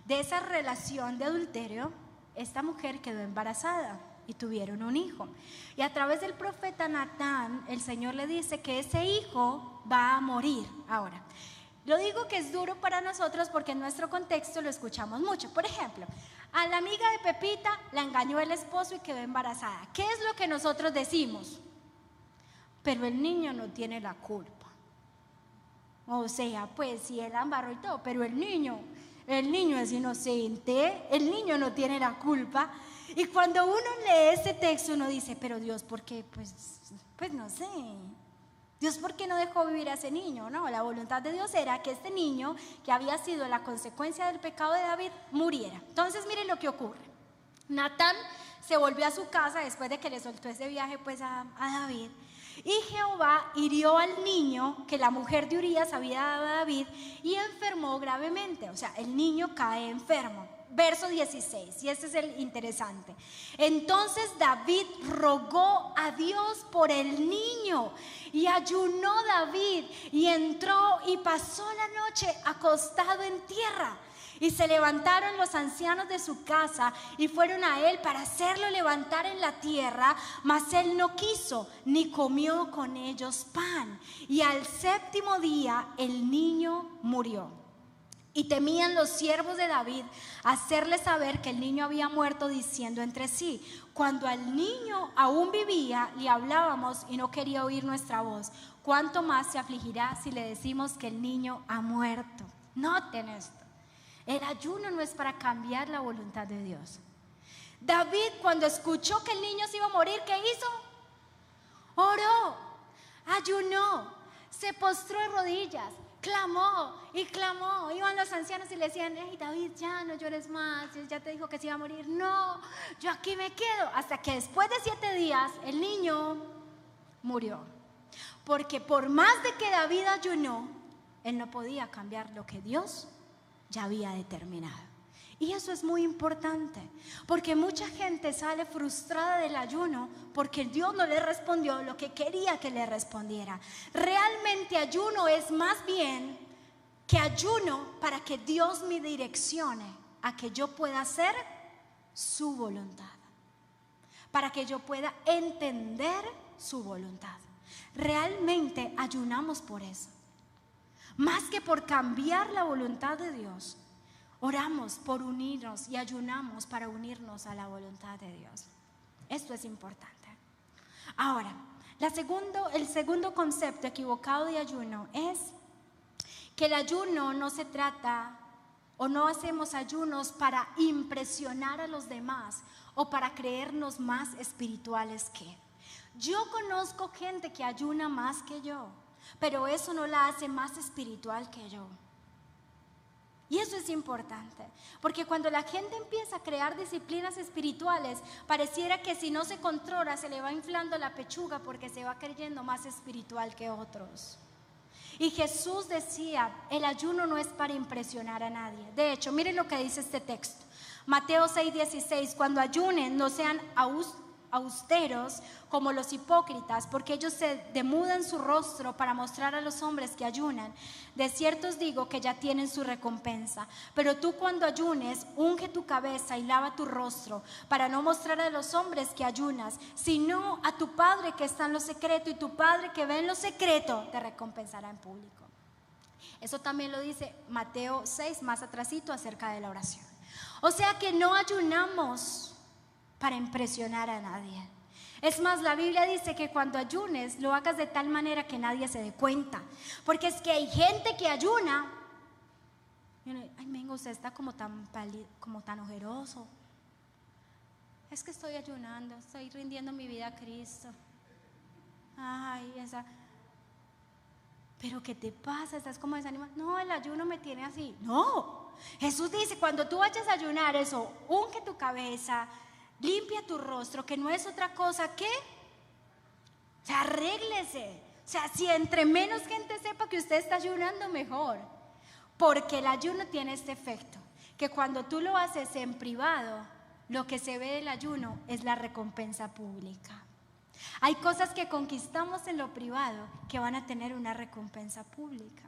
de esa relación de adulterio, esta mujer quedó embarazada y tuvieron un hijo. Y a través del profeta Natán, el Señor le dice que ese hijo va a morir. Ahora, lo digo que es duro para nosotros porque en nuestro contexto lo escuchamos mucho. Por ejemplo, a la amiga de Pepita la engañó el esposo y quedó embarazada. ¿Qué es lo que nosotros decimos? Pero el niño no tiene la culpa. O sea, pues sí, él embarró y todo, pero el niño es inocente, el niño no tiene la culpa. Y cuando uno lee ese texto, uno dice: pero Dios, ¿por qué? Pues no sé. Dios, ¿por qué no dejó vivir a ese niño? No, la voluntad de Dios era que este niño, que había sido la consecuencia del pecado de David, muriera. Entonces, miren lo que ocurre. Natán se volvió a su casa después de que le soltó ese viaje pues a David. Y Jehová hirió al niño que la mujer de Urías había dado a David y enfermó gravemente. O sea, el niño cae enfermo. Verso 16, y este es el interesante. Entonces David rogó a Dios por el niño, y ayunó David y entró y pasó la noche acostado en tierra. Y se levantaron los ancianos de su casa y fueron a él para hacerlo levantar en la tierra, mas él no quiso, ni comió con ellos pan. Y al séptimo día el niño murió. Y temían los siervos de David hacerle saber que el niño había muerto, diciendo entre sí: cuando al niño aún vivía, le hablábamos y no quería oír nuestra voz. ¿Cuánto más se afligirá si le decimos que el niño ha muerto? Noten esto. El ayuno no es para cambiar la voluntad de Dios. David, cuando escuchó que el niño se iba a morir, ¿qué hizo? Oró, ayunó, se postró de rodillas, clamó y clamó. Iban los ancianos y le decían: hey David, ya no llores más, ya te dijo que se iba a morir. No, yo aquí me quedo. Hasta que después de 7 días el niño murió. Porque por más de que David ayunó, él no podía cambiar lo que Dios ya había determinado. Y eso es muy importante, porque mucha gente sale frustrada del ayuno porque Dios no le respondió lo que quería que le respondiera. Realmente ayuno es más bien que ayuno para que Dios me direccione a que yo pueda hacer su voluntad, para que yo pueda entender su voluntad. Realmente ayunamos por eso, más que por cambiar la voluntad de Dios. Oramos por unirnos y ayunamos para unirnos a la voluntad de Dios. Esto es importante. Ahora, el segundo concepto equivocado de ayuno es que el ayuno no se trata, o no hacemos ayunos para impresionar a los demás o para creernos más espirituales que. Yo conozco gente que ayuna más que yo, pero eso no la hace más espiritual que yo. Y eso es importante, porque cuando la gente empieza a crear disciplinas espirituales, pareciera que si no se controla se le va inflando la pechuga porque se va creyendo más espiritual que otros. Y Jesús decía: el ayuno no es para impresionar a nadie. De hecho, miren lo que dice este texto, Mateo 6:16: cuando ayunen, no sean austeros como los hipócritas, porque ellos se demudan su rostro para mostrar a los hombres que ayunan. De cierto os digo que ya tienen su recompensa. Pero tú, cuando ayunes, unge tu cabeza y lava tu rostro, para no mostrar a los hombres que ayunas, sino a tu Padre que está en lo secreto, y tu Padre que ve en lo secreto te recompensará en público. Eso también lo dice Mateo 6 más atrasito acerca de la oración. O sea que no ayunamos para impresionar a nadie. Es más, la Biblia dice que cuando ayunes lo hagas de tal manera que nadie se dé cuenta, porque es que hay gente que ayuna y uno, ay, venga, usted está como tan pálido, como tan ojeroso. Es que estoy ayunando, estoy rindiendo mi vida a Cristo. Ay, esa. Pero ¿qué te pasa? Estás como desanimado. No, el ayuno me tiene así. No, Jesús dice: cuando tú vayas a ayunar, eso, unge tu cabeza, limpia tu rostro, que no es otra cosa que, o sea, arréglese. O sea, si entre menos gente sepa que usted está ayunando, mejor. Porque el ayuno tiene este efecto, que cuando tú lo haces en privado, lo que se ve del ayuno es la recompensa pública. Hay cosas que conquistamos en lo privado que van a tener una recompensa pública.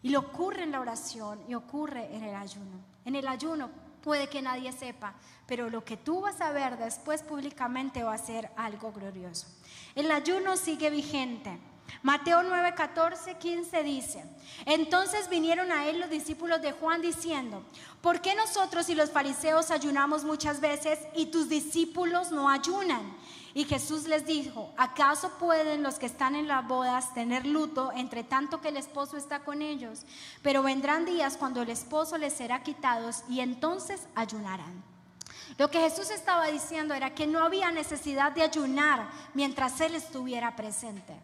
Y lo ocurre en la oración y ocurre en el ayuno. En el ayuno puede que nadie sepa, pero lo que tú vas a ver después públicamente va a ser algo glorioso. El ayuno sigue vigente. Mateo 9, 14, 15 dice: entonces vinieron a él los discípulos de Juan diciendo: ¿por qué nosotros y los fariseos ayunamos muchas veces y tus discípulos no ayunan? Y Jesús les dijo: ¿acaso pueden los que están en las bodas tener luto entre tanto que el esposo está con ellos? Pero vendrán días cuando el esposo les será quitado y entonces ayunarán. Lo que Jesús estaba diciendo era que no había necesidad de ayunar mientras Él estuviera presente.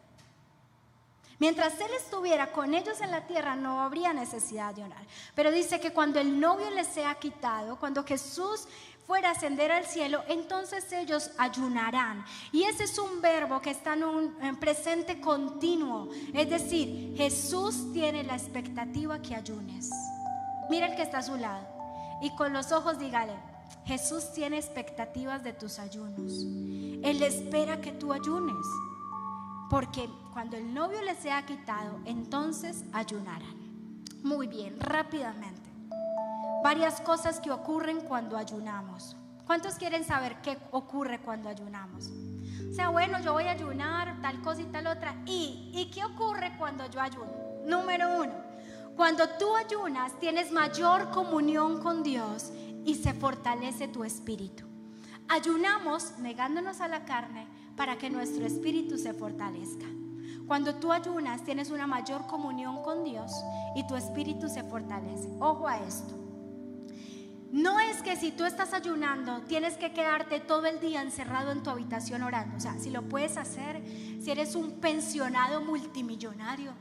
Mientras Él estuviera con ellos en la tierra, no habría necesidad de orar. Pero dice que cuando el novio les sea quitado, cuando Jesús fuera a ascender al cielo, entonces ellos ayunarán. Y ese es un verbo que está en presente continuo. Es decir, Jesús tiene la expectativa que ayunes. Mira el que está a su lado y con los ojos dígale: Jesús tiene expectativas de tus ayunos. Él espera que tú ayunes. Porque cuando el novio les sea quitado, entonces ayunarán. Muy bien, rápidamente. Varias cosas que ocurren cuando ayunamos. ¿Cuántos quieren saber qué ocurre cuando ayunamos? O sea, bueno, yo voy a ayunar, tal cosa y tal otra. ¿Y qué ocurre cuando yo ayuno? Número 1, cuando tú ayunas, tienes mayor comunión con Dios y se fortalece tu espíritu. Ayunamos negándonos a la carne para que nuestro espíritu se fortalezca. Cuando tú ayunas, tienes una mayor comunión con Dios y tu espíritu se fortalece. Ojo a esto. No es que si tú estás ayunando tienes que quedarte todo el día encerrado en tu habitación orando. O sea, si lo puedes hacer, si eres un pensionado multimillonario,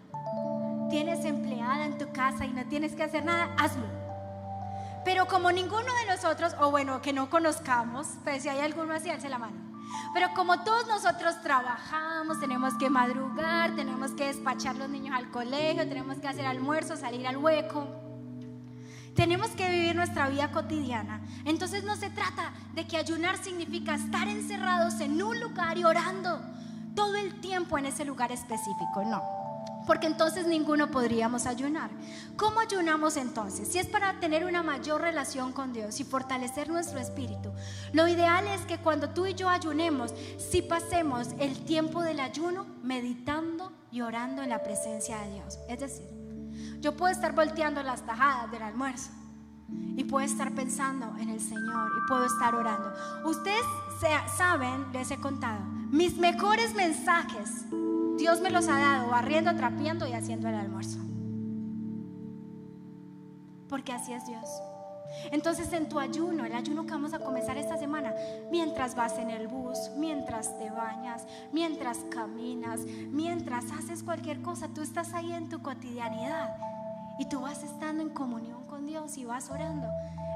tienes empleada en tu casa y no tienes que hacer nada, hazlo. Pero como ninguno de nosotros, o bueno, que no conozcamos, pues si hay alguno así, alce la mano. Pero como todos nosotros trabajamos, tenemos que madrugar, tenemos que despachar los niños al colegio, tenemos que hacer almuerzo, salir al hueco, tenemos que vivir nuestra vida cotidiana. Entonces no se trata de que ayunar significa estar encerrados en un lugar y orando todo el tiempo en ese lugar específico, no. Porque entonces ninguno podríamos ayunar. ¿Cómo ayunamos entonces? Si es para tener una mayor relación con Dios y fortalecer nuestro espíritu, lo ideal es que cuando tú y yo ayunemos, si pasemos el tiempo del ayuno meditando y orando en la presencia de Dios. Es decir, yo puedo estar volteando las tajadas del almuerzo y puedo estar pensando en el Señor y puedo estar orando. Ustedes saben, les he contado, mis mejores mensajes Dios me los ha dado barriendo, trapeando y haciendo el almuerzo, porque así es Dios. Entonces en tu ayuno, el ayuno que vamos a comenzar esta semana, mientras vas en el bus, mientras te bañas, mientras caminas, mientras haces cualquier cosa, tú estás ahí en tu cotidianidad y tú vas estando en comunión con Dios y vas orando.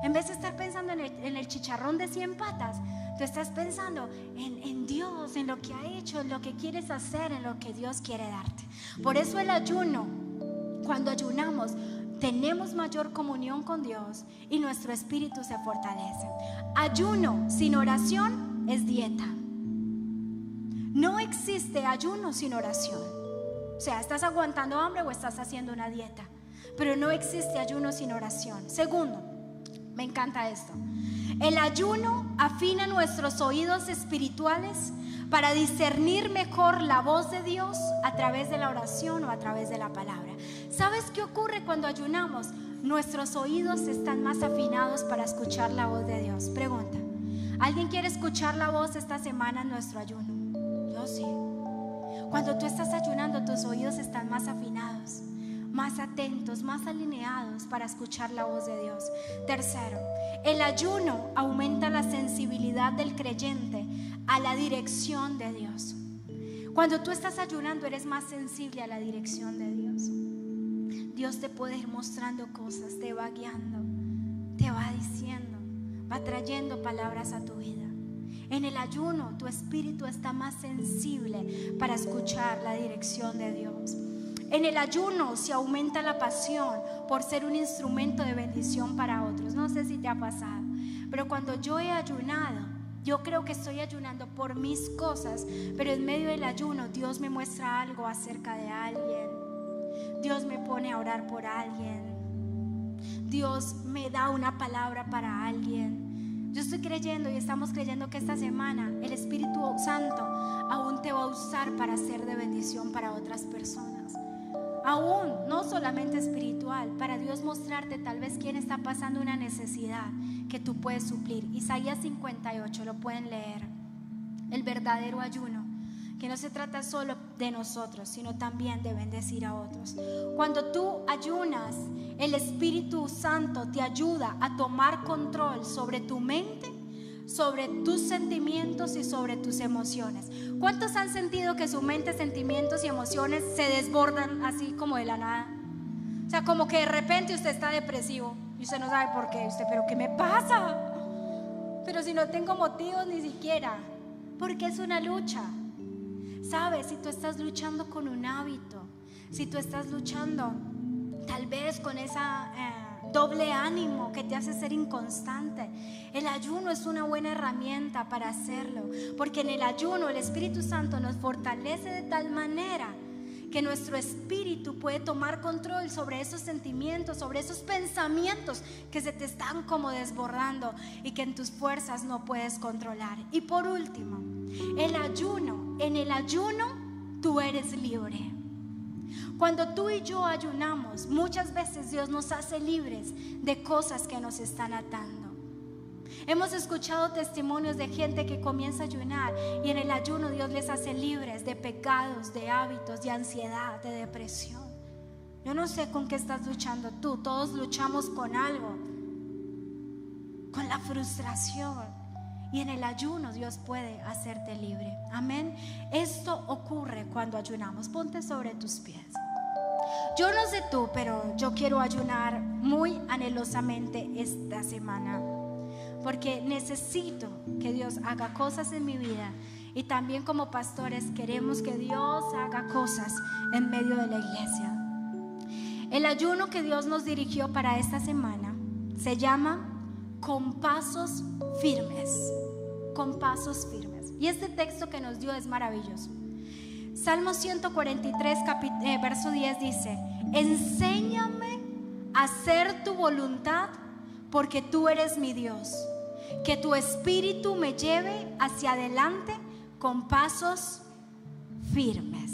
En vez de estar pensando en el chicharrón de 100 patas, tú estás pensando en Dios, en lo que ha hecho, en lo que quieres hacer, en lo que Dios quiere darte. Por eso el ayuno, cuando ayunamos, tenemos mayor comunión con Dios y nuestro espíritu se fortalece. Ayuno sin oración es dieta. No existe ayuno sin oración. O sea, estás aguantando hambre o estás haciendo una dieta, pero no existe ayuno sin oración. Segundo, me encanta esto. El ayuno afina nuestros oídos espirituales para discernir mejor la voz de Dios a través de la oración o a través de la palabra. ¿Sabes qué ocurre cuando ayunamos? Nuestros oídos están más afinados para escuchar la voz de Dios. Pregunta, ¿alguien quiere escuchar la voz esta semana en nuestro ayuno? Yo sí. Cuando tú estás ayunando, tus oídos están más afinados, más atentos, más alineados para escuchar la voz de Dios. Tercero, el ayuno aumenta la sensibilidad del creyente a la dirección de Dios. Cuando tú estás ayunando, eres más sensible a la dirección de Dios. Dios te puede ir mostrando cosas, te va guiando, te va diciendo, va trayendo palabras a tu vida. En el ayuno, tu espíritu está más sensible para escuchar la dirección de Dios. En el ayuno se aumenta la pasión por ser un instrumento de bendición para otros. No sé si te ha pasado, pero cuando yo he ayunado, yo creo que estoy ayunando por mis cosas, pero en medio del ayuno Dios me muestra algo acerca de alguien. Dios me pone a orar por alguien. Dios me da una palabra para alguien. Yo estoy creyendo y estamos creyendo que esta semana el Espíritu Santo aún te va a usar para ser de bendición para otras personas. Aún, no solamente espiritual, para Dios mostrarte tal vez quién está pasando una necesidad que tú puedes suplir. Isaías 58, lo pueden leer. El verdadero ayuno, que no se trata solo de nosotros, sino también de bendecir a otros. Cuando tú ayunas, el Espíritu Santo te ayuda a tomar control sobre tu mente, sobre tus sentimientos y sobre tus emociones. ¿Cuántos han sentido que su mente, sentimientos y emociones se desbordan así como de la nada? O sea, como que de repente usted está depresivo y usted no sabe por qué. Usted, ¿pero qué me pasa? Pero si no tengo motivos ni siquiera. Porque es una lucha. ¿Sabes? Si tú estás luchando con un hábito, si tú estás luchando tal vez con esa doble ánimo que te hace ser inconstante, el ayuno es una buena herramienta para hacerlo, porque en el ayuno el Espíritu Santo nos fortalece de tal manera que nuestro espíritu puede tomar control sobre esos sentimientos, sobre esos pensamientos que se te están como desbordando y que en tus fuerzas no puedes controlar. Y por último, el ayuno. En el ayuno tú eres libre. Cuando tú y yo ayunamos, muchas veces Dios nos hace libres de cosas que nos están atando. Hemos escuchado testimonios de gente que comienza a ayunar y en el ayuno Dios les hace libres de pecados, de hábitos, de ansiedad, de depresión. Yo no sé con qué estás luchando tú. Todos luchamos con algo, con la frustración. Y en el ayuno Dios puede hacerte libre. Amén. Esto ocurre cuando ayunamos. Ponte sobre tus pies. Yo no sé tú, pero yo quiero ayunar muy anhelosamente esta semana, porque necesito que Dios haga cosas en mi vida. Y también como pastores queremos que Dios haga cosas en medio de la iglesia. El ayuno que Dios nos dirigió para esta semana se llama Con Pasos Firmes. Con Pasos Firmes. Y este texto que nos dio es maravilloso. Salmo 143, verso 10 dice: enséñame a hacer tu voluntad, porque tú eres mi Dios. Que tu espíritu me lleve hacia adelante con pasos firmes.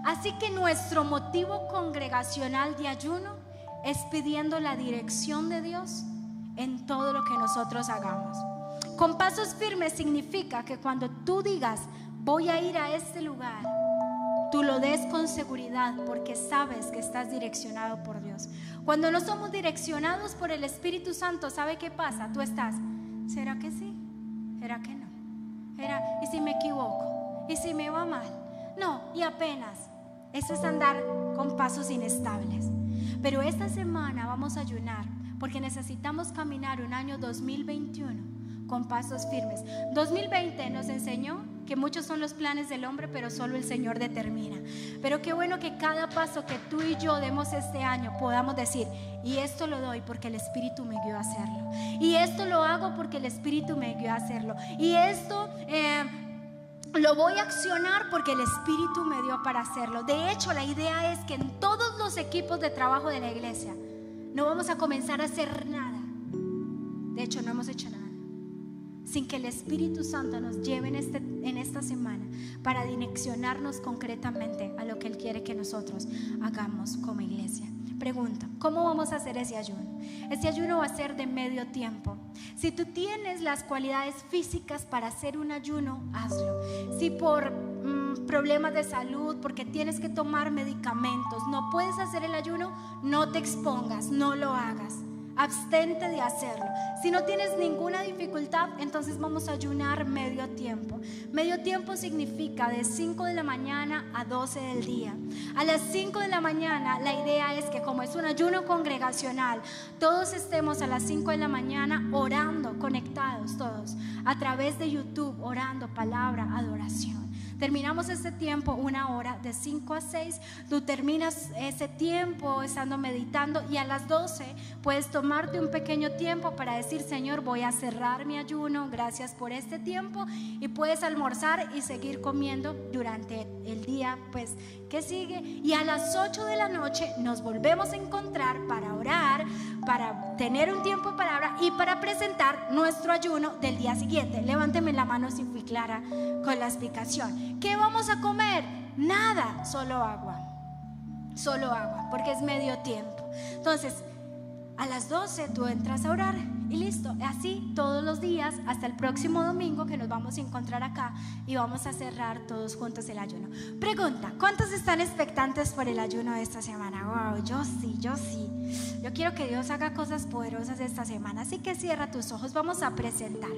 Así que nuestro motivo congregacional de ayuno es pidiendo la dirección de Dios en todo lo que nosotros hagamos. Con pasos firmes significa que cuando tú digas voy a ir a este lugar, tú lo des con seguridad, porque sabes que estás direccionado por Dios. Cuando no somos direccionados por el Espíritu Santo, ¿sabe qué pasa? Tú estás, ¿será que sí? ¿Será que no? ¿Y si me equivoco? ¿Y si me va mal? No, y apenas. Eso es andar con pasos inestables. Pero esta semana vamos a ayunar, porque necesitamos caminar un año 2021 con pasos firmes. 2020 nos enseñó que muchos son los planes del hombre, pero solo el Señor determina. Pero qué bueno que cada paso que tú y yo demos este año podamos decir: y esto lo doy porque el Espíritu me guió a hacerlo, y esto lo hago porque el Espíritu me guió a hacerlo, y esto lo voy a accionar porque el Espíritu me dio para hacerlo. De hecho, la idea es que en todos los equipos de trabajo de la iglesia no vamos a comenzar a hacer nada. De hecho, no hemos hecho nada sin que el Espíritu Santo nos lleve en esta semana para direccionarnos concretamente a lo que Él quiere que nosotros hagamos como iglesia. Pregunta: ¿cómo vamos a hacer ese ayuno? Ese ayuno va a ser de medio tiempo. Si tú tienes las cualidades físicas para hacer un ayuno, hazlo. Si por problemas de salud, porque tienes que tomar medicamentos, no puedes hacer el ayuno, no te expongas, no lo hagas. Abstente de hacerlo. Si no tienes ninguna dificultad, entonces vamos a ayunar medio tiempo. Medio tiempo significa de 5 de la mañana a 12 del día. A las 5 de la mañana la idea es que, como es un ayuno congregacional, todos estemos a las 5 de la mañana orando, conectados todos a través de YouTube, orando palabra, adoración. Terminamos este tiempo 1 hora de 5 a 6. Tú terminas ese tiempo estando meditando, y a las 12 puedes tomarte un pequeño tiempo para decir: Señor, voy a cerrar mi ayuno, gracias por este tiempo. Y puedes almorzar y seguir comiendo durante el día pues que sigue. Y a las 8 de la noche nos volvemos a encontrar para orar, para tener un tiempo de palabra y para presentar nuestro ayuno del día siguiente. Levánteme la mano si fui clara con la explicación. ¿Qué vamos a comer? Nada, solo agua, porque es medio tiempo. Entonces, a las 12 tú entras a orar y listo. Así todos los días hasta el próximo domingo, que nos vamos a encontrar acá y vamos a cerrar todos juntos el ayuno. Pregunta: ¿cuántos están expectantes por el ayuno de esta semana? Wow, yo sí. Yo quiero que Dios haga cosas poderosas esta semana. Así que cierra tus ojos, vamos a presentar.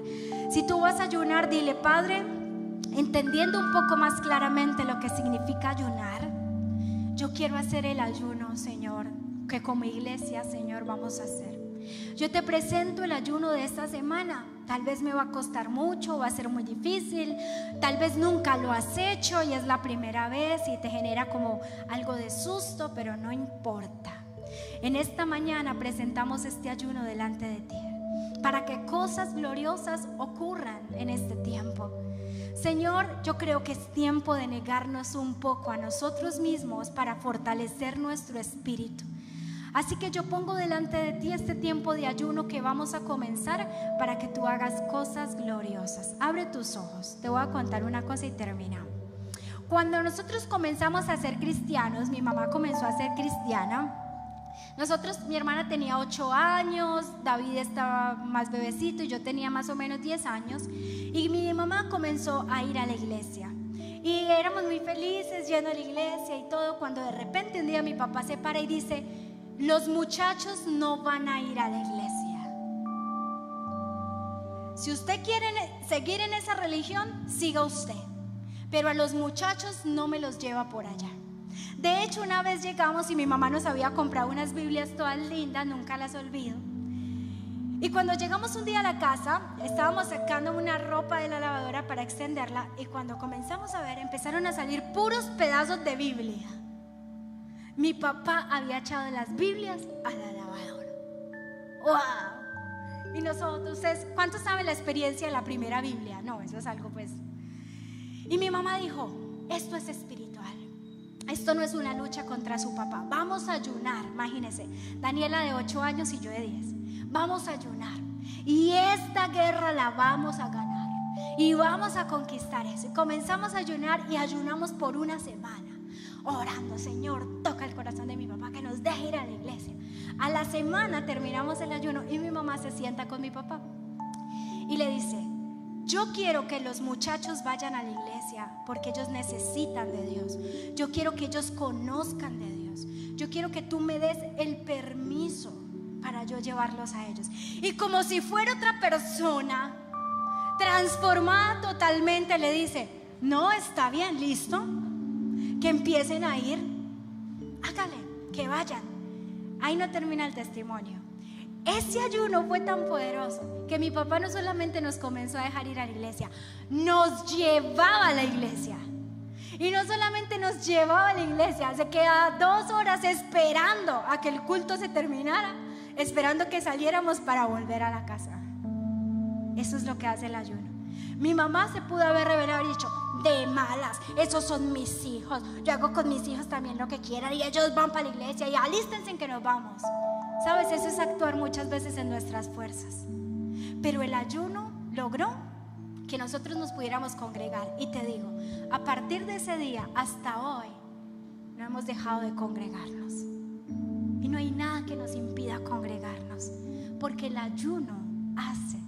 Si tú vas a ayunar, dile: Padre, entendiendo un poco más claramente lo que significa ayunar, yo quiero hacer el ayuno, Señor, que como iglesia, Señor, vamos a hacer. Yo te presento el ayuno de esta semana. Tal vez me va a costar mucho, va a ser muy difícil, tal vez nunca lo has hecho y es la primera vez y te genera como algo de susto, pero no importa. En esta mañana presentamos este ayuno delante de ti para que cosas gloriosas ocurran en este tiempo. Señor, yo creo que es tiempo de negarnos un poco a nosotros mismos para fortalecer nuestro espíritu. Así que yo pongo delante de ti este tiempo de ayuno que vamos a comenzar para que tú hagas cosas gloriosas. Abre tus ojos, te voy a contar una cosa y terminamos. Cuando nosotros comenzamos a ser cristianos, mi mamá comenzó a ser cristiana. Mi hermana tenía 8 años, David estaba más bebecito y yo tenía más o menos 10 años. Y mi mamá comenzó a ir a la iglesia. Y éramos muy felices yendo a la iglesia y todo, cuando de repente un día mi papá se para y dice: los muchachos no van a ir a la iglesia. Si usted quiere seguir en esa religión, siga usted, pero a los muchachos no me los lleva por allá. De hecho, una vez llegamos y mi mamá nos había comprado unas Biblias todas lindas, nunca las olvido. Y cuando llegamos un día a la casa, estábamos sacando una ropa de la lavadora para extenderla, y cuando comenzamos a ver, empezaron a salir puros pedazos de Biblia. Mi papá había echado las Biblias a la lavadora. ¡Wow! Y nosotros, ¿ustedes cuántos saben la experiencia de la primera Biblia? No, eso es algo pues. Y mi mamá dijo, esto es espiritual. Esto no es una lucha contra su papá. Vamos a ayunar, imagínense. Daniela de 8 años y yo de 10. Vamos a ayunar y esta guerra la vamos a ganar y vamos a conquistar eso. Y comenzamos a ayunar y ayunamos por una semana, orando, Señor, toca el corazón de mi papá que nos deje ir a la iglesia. A la semana terminamos el ayuno y mi mamá se sienta con mi papá y le dice, yo quiero que los muchachos vayan a la iglesia porque ellos necesitan de Dios. Yo quiero que ellos conozcan de Dios. Yo quiero que tú me des el permiso para yo llevarlos a ellos. Y como si fuera otra persona, transformada totalmente, le dice, no, está bien, listo, que empiecen a ir, hágale, que vayan. Ahí no termina el testimonio. Ese ayuno fue tan poderoso que mi papá no solamente nos comenzó a dejar ir a la iglesia, nos llevaba a la iglesia. Y no solamente nos llevaba a la iglesia, se quedaba 2 horas esperando a que el culto se terminara, esperando que saliéramos para volver a la casa. Eso es lo que hace el ayuno. Mi mamá se pudo haber revelado y dicho, de malas, esos son mis hijos, yo hago con mis hijos también lo que quieran y ellos van para la iglesia y alístense en que nos vamos. Sabes, eso es actuar muchas veces en nuestras fuerzas. Pero el ayuno logró que nosotros nos pudiéramos congregar. Y te digo, a partir de ese día hasta hoy no hemos dejado de congregarnos. Y no hay nada que nos impida congregarnos, porque el ayuno hace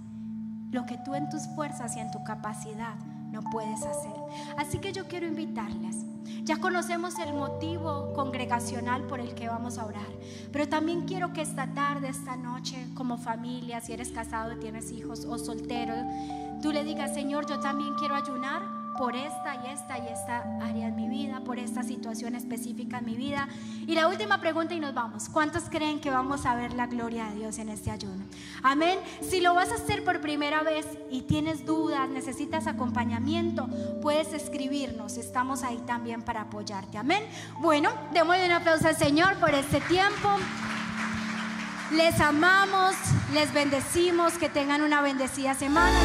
lo que tú en tus fuerzas y en tu capacidad no puedes hacer. Así que yo quiero invitarles. Ya conocemos el motivo congregacional por el que vamos a orar, pero también quiero que esta tarde, esta noche, como familia, si eres casado, tienes hijos o soltero, tú le digas, Señor, yo también quiero ayunar por esta y esta y esta área en mi vida, por esta situación específica en mi vida. Y la última pregunta y nos vamos. ¿Cuántos creen que vamos a ver la gloria de Dios en este ayuno? Amén. Si lo vas a hacer por primera vez y tienes dudas, necesitas acompañamiento, puedes escribirnos. Estamos ahí también para apoyarte. Amén. Bueno, démosle un aplauso al Señor por este tiempo. Les amamos, les bendecimos, que tengan una bendecida semana.